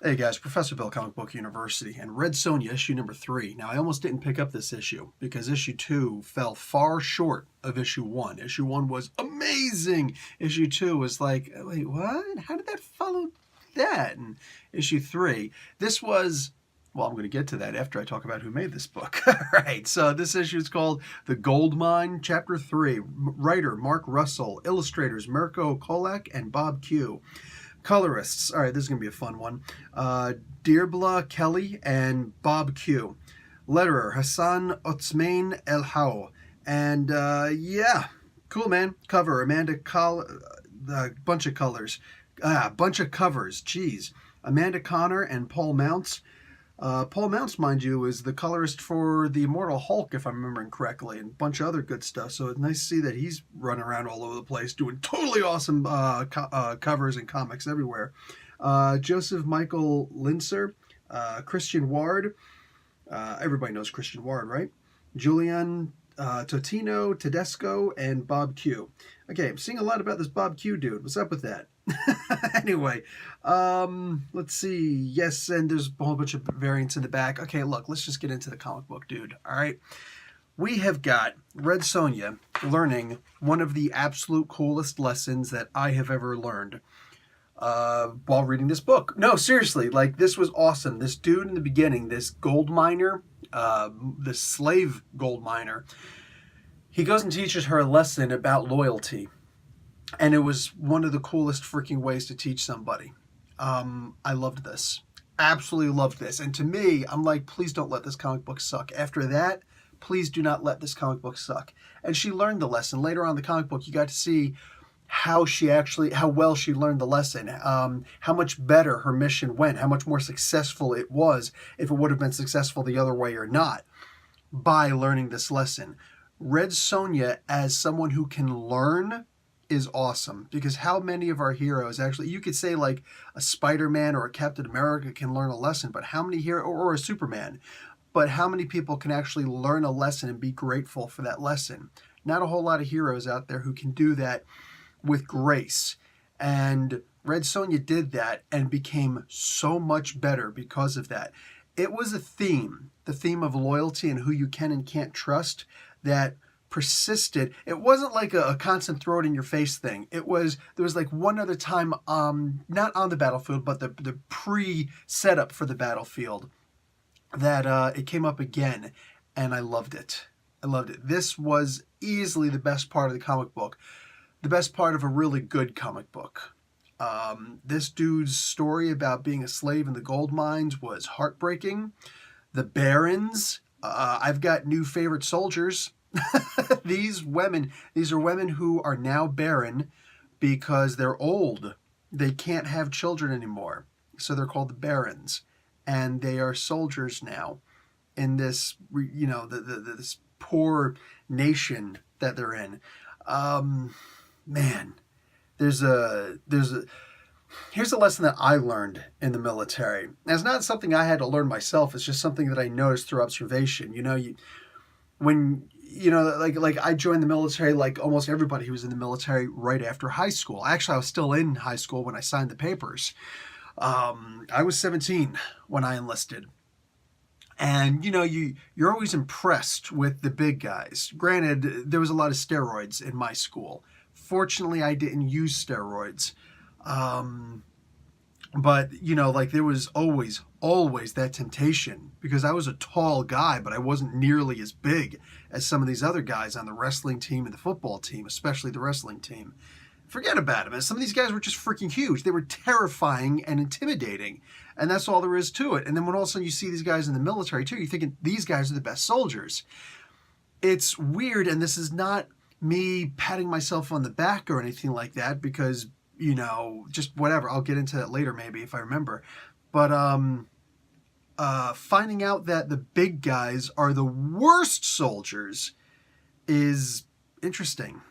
Hey guys, Professor Bill, Comic Book University, and Red Sonja, issue number 3. Now, I almost didn't pick up this issue because issue 2 fell far short of issue 1. Issue 1 was amazing. Issue 2 was like, wait, what? How did that follow that? And issue 3, this was, well, I'm going to get to that after I talk about who made this book. All right, so this issue is called The Gold Mine, Chapter 3. Writer Mark Russell, illustrators Mirko Kolak and Bob Q. Colorists, all right, this is going to be a fun one. Dirbla Kelly and Bob Q. Letterer, Hassan Otsmane-Elhaou. And yeah, cool, man. Cover, a bunch of colors. Bunch of covers, geez. Amanda Connor and Paul Mounts. Paul Mounts, mind you, is the colorist for The Immortal Hulk, if I'm remembering correctly, and a bunch of other good stuff. So it's nice to see that he's running around all over the place doing totally awesome covers and comics everywhere. Joseph Michael Linser, Christian Ward. Everybody knows Christian Ward, right? Julian Totino, Tedesco, and Bob Q. Okay, I'm seeing a lot about this Bob Q dude. What's up with that? Anyway, let's see. Yes, and there's a whole bunch of variants in the back. Okay, look, let's just get into the comic book, dude. All right. We have got Red Sonja learning one of the absolute coolest lessons that I have ever learned while reading this book. No, seriously, like, this was awesome. This dude in the beginning, this gold miner, this slave gold miner, he goes and teaches her a lesson about loyalty. And it was one of the coolest freaking ways to teach somebody. I loved this. Absolutely loved this. And to me, I'm like, please don't let this comic book suck. After that, please do not let this comic book suck. And she learned the lesson. Later on in the comic book, you got to see how well she learned the lesson, how much better her mission went, how much more successful it was, if it would have been successful the other way or not, by learning this lesson. Red Sonja, as someone who can learn, is awesome, because how many of our heroes actually, you could say like a Spider-Man or a Captain America can learn a lesson, but how many or a Superman, but how many people can actually learn a lesson and be grateful for that lesson? Not a whole lot of heroes out there who can do that with grace. And Red Sonja did that and became so much better because of that. It was a theme, the theme of loyalty and who you can and can't trust, that persisted. It wasn't like a constant throw it in your face thing. There was like one other time, not on the battlefield, but the pre-setup for the battlefield, that it came up again, and I loved it. I loved it. This was easily the best part of the comic book, the best part of a really good comic book. This dude's story about being a slave in the gold mines was heartbreaking. The barons, I've got new favorite soldiers. These are women who are now barren because they're old. They can't have children anymore. So they're called the barons. And they are soldiers now in this, this poor nation that they're in. Man, here's a lesson that I learned in the military. And it's not something I had to learn myself. It's just something that I noticed through observation. Like I joined the military, like almost everybody who was in the military, right after high school. Actually, I was still in high school when I signed the papers. I was 17 when I enlisted. And, you're always impressed with the big guys. Granted, there was a lot of steroids in my school. Fortunately, I didn't use steroids. But, there was always that temptation, because I was a tall guy, but I wasn't nearly as big as some of these other guys on the wrestling team and the football team, especially the wrestling team. Forget about it, man. Some of these guys were just freaking huge. They were terrifying and intimidating, and that's all there is to it. And then when all of a sudden you see these guys in the military too, you're thinking these guys are the best soldiers. It's weird, and this is not me patting myself on the back or anything like that, because just whatever. I'll get into that later maybe if I remember. But finding out that the big guys are the worst soldiers is interesting.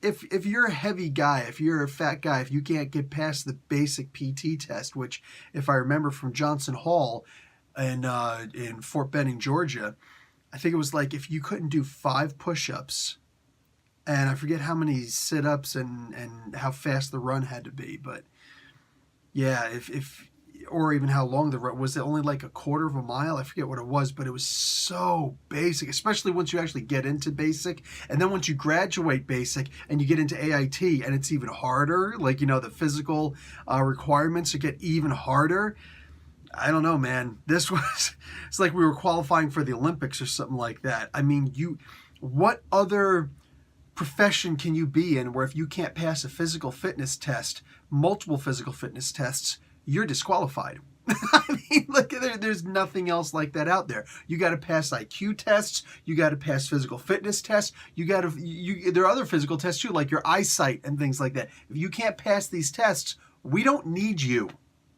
If you're a heavy guy, if you're a fat guy, if you can't get past the basic PT test, which, if I remember from Johnson Hall in Fort Benning, Georgia, I think it was like if you couldn't do 5 push-ups, and I forget how many sit-ups and how fast the run had to be, but yeah, or even how long the road was. It only like a quarter of a mile? I forget what it was, but it was so basic, especially once you actually get into basic. And then once you graduate basic and you get into AIT, and it's even harder, like, you know, the physical requirements get even harder. I don't know, man. This was, it's like we were qualifying for the Olympics or something like that. I mean, what other profession can you be in where if you can't pass a physical fitness test, multiple physical fitness tests, you're disqualified? I mean, look, there's nothing else like that out there. You got to pass IQ tests. You got to pass physical fitness tests. There are other physical tests too, like your eyesight and things like that. If you can't pass these tests, we don't need you.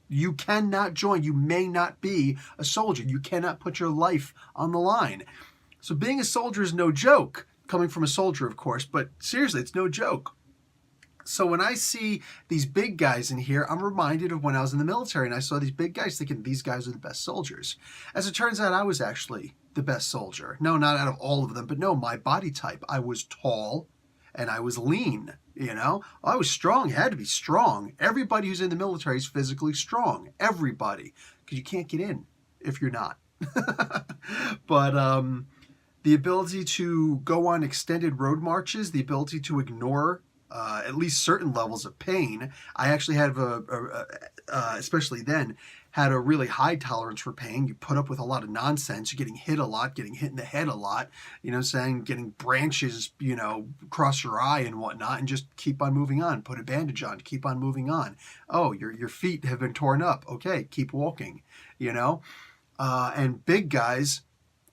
You cannot join. You may not be a soldier. You cannot put your life on the line. So being a soldier is no joke. Coming from a soldier, of course, but seriously, it's no joke. So when I see these big guys in here, I'm reminded of when I was in the military and I saw these big guys thinking these guys are the best soldiers. As it turns out, I was actually the best soldier. No, not out of all of them, but no, my body type. I was tall and I was lean. You know, I was strong. Had to be strong. Everybody who's in the military is physically strong. Everybody. Because you can't get in if you're not. But the ability to go on extended road marches, the ability to ignore at least certain levels of pain. I actually had, especially then, had a really high tolerance for pain. You put up with a lot of nonsense. You're getting hit a lot, getting hit in the head a lot, you know, saying getting branches, you know, across your eye and whatnot, and just keep on moving on. Put a bandage on, keep on moving on. Oh, your feet have been torn up. Okay, keep walking, you know. And big guys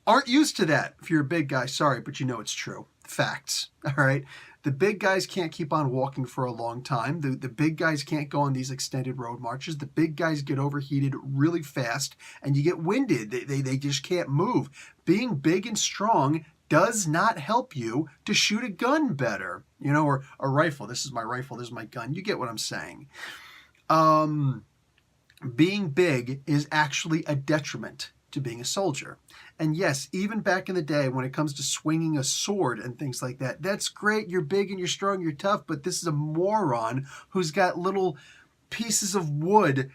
aren't used to that. If you're a big guy, sorry, but you know it's true. Facts, all right? The big guys can't keep on walking for a long time. The big guys can't go on these extended road marches. The big guys get overheated really fast, and you get winded. They just can't move. Being big and strong does not help you to shoot a gun better, you know, or a rifle. This is my rifle. This is my gun. You get what I'm saying. Being big is actually a detriment to being a soldier. And yes, even back in the day when it comes to swinging a sword and things like that, that's great. You're big and you're strong, you're tough, but this is a moron who's got little pieces of wood.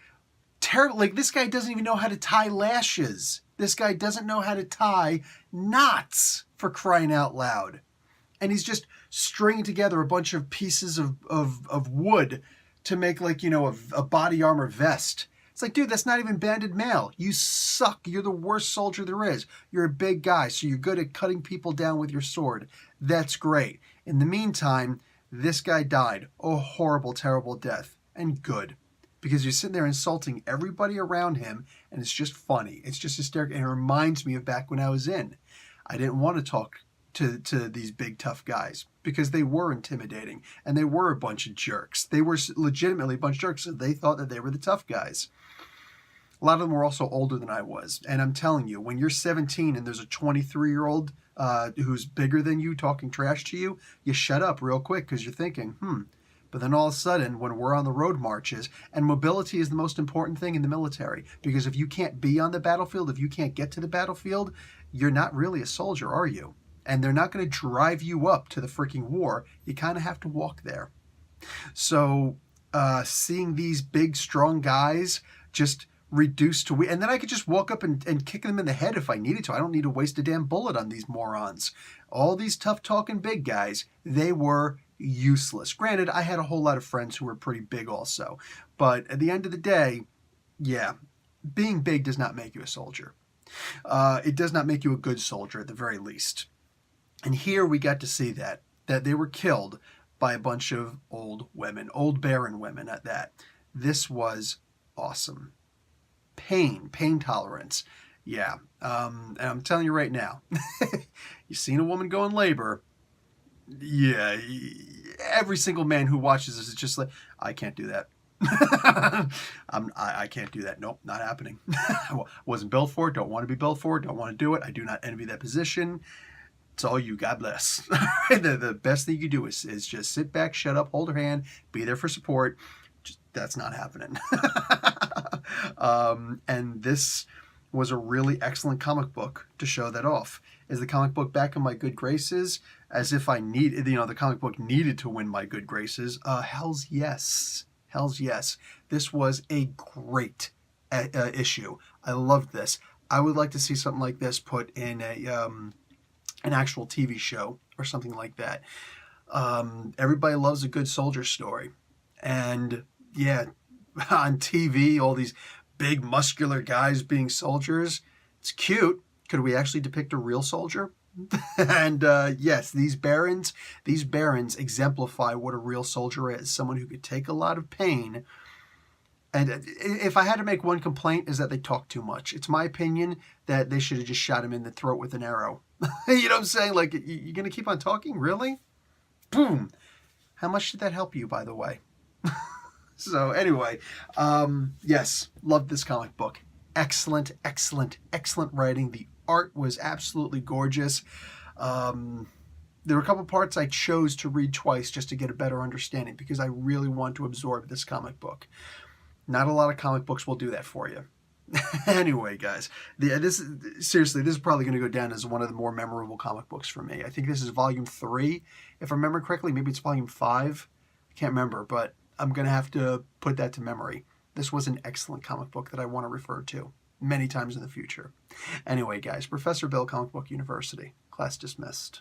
Like, this guy doesn't even know how to tie lashes. This guy doesn't know how to tie knots, for crying out loud. And he's just stringing together a bunch of pieces of wood to make, like, you know, a body armor vest. It's like, dude, that's not even banded mail. You suck. You're the worst soldier there is. You're a big guy, so you're good at cutting people down with your sword. That's great. In the meantime, this guy died a horrible, terrible death. And good. Because you're sitting there insulting everybody around him, and it's just funny. It's just hysterical. And it reminds me of back when I was in. I didn't want to talk to these big, tough guys because they were intimidating, and they were a bunch of jerks. They were legitimately a bunch of jerks, so they thought that they were the tough guys. A lot of them were also older than I was. And I'm telling you, when you're 17 and there's a 23-year-old who's bigger than you talking trash to you, you shut up real quick because you're thinking, But then all of a sudden, when we're on the road marches, and mobility is the most important thing in the military, because if you can't be on the battlefield, if you can't get to the battlefield, you're not really a soldier, are you? And they're not going to drive you up to the freaking war. You kind of have to walk there. So seeing these big, strong guys just reduced to... And then I could just walk up and kick them in the head if I needed to. I don't need to waste a damn bullet on these morons. All these tough-talking big guys, they were useless. Granted, I had a whole lot of friends who were pretty big also. But at the end of the day, yeah, being big does not make you a soldier. It does not make you a good soldier, at the very least. And here we got to see that they were killed by a bunch of old women, old barren women at that. This was awesome. Pain tolerance. Yeah. And I'm telling you right now, you've seen a woman go in labor. Yeah. Every single man who watches this is just like, I can't do that. I can't do that. Nope, not happening. Wasn't built for it. Don't want to be built for it. Don't want to do it. I do not envy that position. It's all you. God bless. The best thing you can do is just sit back, shut up, hold her hand, be there for support. Just, that's not happening. And this was a really excellent comic book to show that off. Is the comic book back in my good graces? As if I need, the comic book needed to win my good graces. Hell's yes. Hell's yes. This was a great issue. I loved this. I would like to see something like this put in an actual TV show or something like that. Everybody loves a good soldier story. And yeah, on TV, all these big muscular guys being soldiers, it's cute. Could we actually depict a real soldier? And yes, these barons exemplify what a real soldier is. Someone who could take a lot of pain. And if I had to make one complaint, is that they talk too much. It's my opinion that they should have just shot him in the throat with an arrow. You know what I'm saying? Like, you're going to keep on talking? Really? Boom. How much did that help you, by the way? So anyway, yes, loved this comic book. Excellent, excellent, excellent writing. The art was absolutely gorgeous. There were a couple parts I chose to read twice just to get a better understanding because I really want to absorb this comic book. Not a lot of comic books will do that for you. Anyway, guys, this is probably going to go down as one of the more memorable comic books for me. I think this is volume 3. If I remember correctly, maybe it's volume 5. I can't remember, but I'm going to have to put that to memory. This was an excellent comic book that I want to refer to many times in the future. Anyway, guys, Professor Bill, Comic Book University. Class dismissed.